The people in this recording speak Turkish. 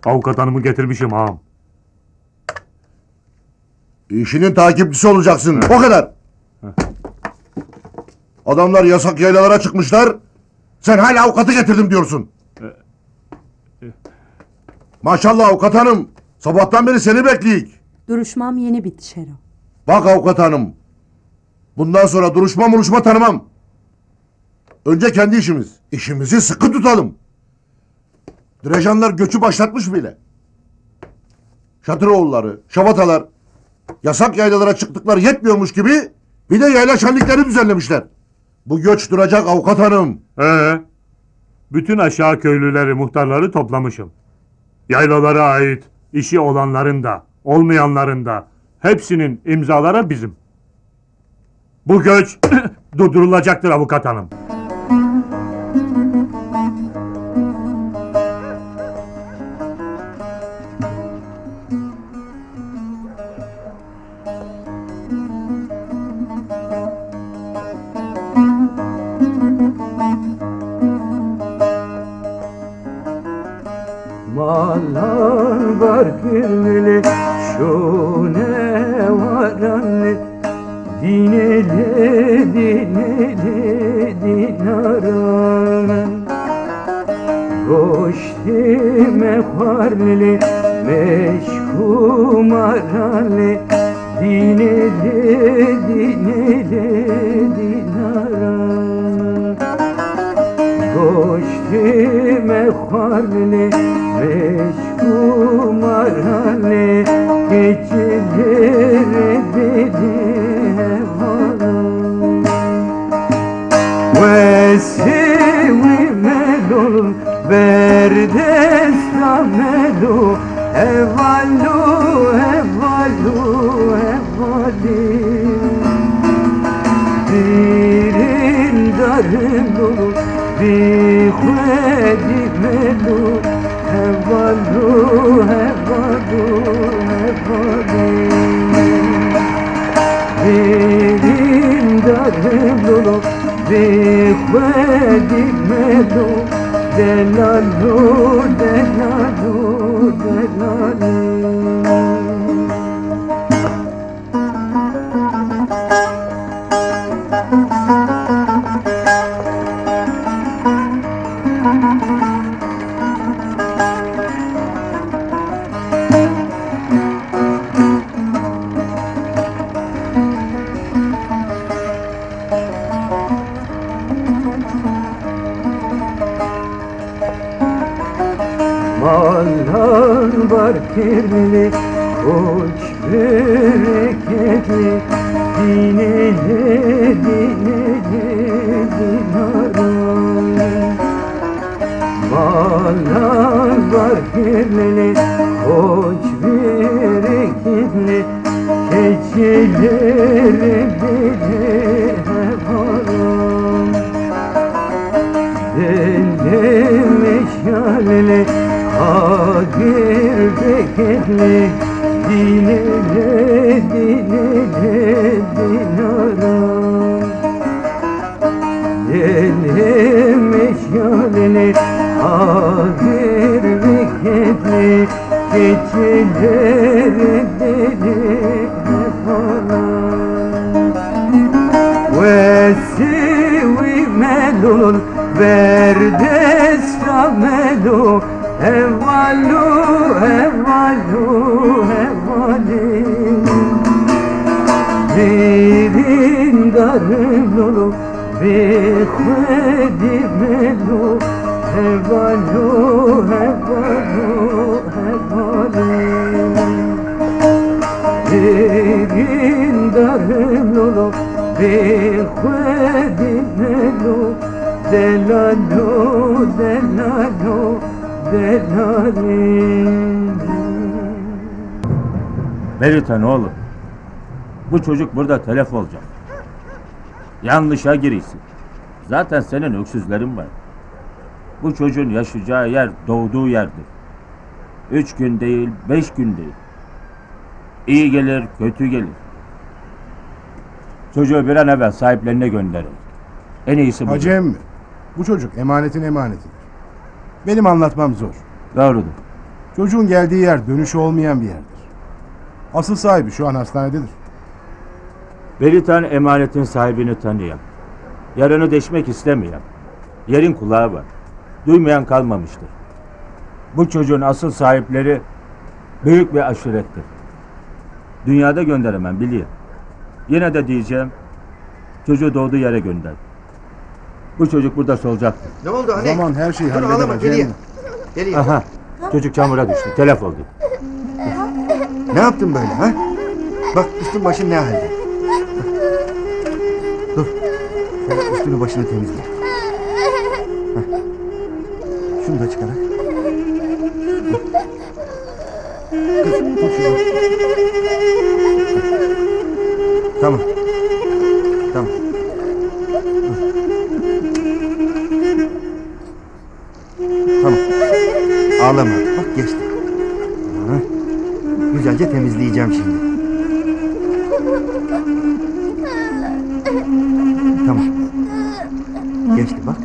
Avukat hanımı getirmişim ağam. İşinin takipçisi olacaksın. O kadar. Adamlar yasak yaylalara çıkmışlar. Sen hala avukatı getirdim diyorsun. Maşallah avukat hanım. Sabahtan beri seni bekleyik. Duruşmam yeni bitti Şero. Bak avukat hanım. Bundan sonra duruşma tanımam. Önce kendi işimiz. İşimizi sıkı tutalım. Direjanlar göçü başlatmış bile. Şatıroğulları, şabatalar yasak yaylalara çıktıkları yetmiyormuş gibi bir de yayla şenlikleri düzenlemişler. Bu göç duracak avukat hanım. Bütün aşağı köylüleri, muhtarları toplamışım. Yaylalara ait işi olanların da, olmayanların da hepsinin imzaları bizim. Bu göç durdurulacaktır avukat hanım. Mallar var gülmeli şu ne var anne dineli dinaran Goşti mekvarli meşkumarali dineli dinaran Goşti mekvarli meşkumarali geceleri dedi hevalan ve sevi melul berdesta melu evalu dirin darın dolu bir khedi melu evalu dirin darın dolu bir khedi melu delalu Mallar var kirli, koç bereketli, dineli dinaran. Mallar var kirli, koç bereketli, keçileri deli hevalan. Deli meşaleli, Kadir beketli dinele dinaran Deli meşaleli Kadir beketli geceleri deli hevalan ve sevi melul berdesta melu Evalu Dirin darın dolu bir khedi melu Evalu Dirin darın dolu bir khedi melu Delalu Meritan oğlum, bu çocuk burada telef olacak. Yanlışa girişsin. Zaten senin öksüzlerin var. Bu çocuğun yaşayacağı yer doğduğu yerdir. 3 gün değil, 5 gün değil. İyi gelir, kötü gelir. Çocuğu bir an evvel sahiplerine gönderin. En iyisi bu. Hacı emmi, bu çocuk emanetin emanetidir. Benim anlatmam zor. Doğrudur. Çocuğun geldiği yer dönüşü olmayan bir yerdir. Asıl sahibi şu an hastanededir. Beritan emanetin sahibini tanıyan. Yarını deşmek istemeyen. Yerin kulağı var. Duymayan kalmamıştır. Bu çocuğun asıl sahipleri büyük bir aşirettir. Dünyada gönderemem biliyor. Yine de diyeceğim, çocuğu doğduğu yere gönder. Bu çocuk burada solacaktır. Ne oldu O anne? zaman her şeyi Dur halleder ağlama, Hacı geliyor. emmi. Geliyor. Aha, çocuk çamura düştü, telef oldu. Ne yaptın böyle ha? Bak üstün başın ne halde? Dur. Şöyle üstünü başını temizle. Heh. Şunu da çıkarak. Kız tut şunu. Tamam. Tamam. Dur. Tamam. Ağlama. Bak geçti. Ha. Güzelce temizleyeceğim şimdi. Tamam. Geçti bak.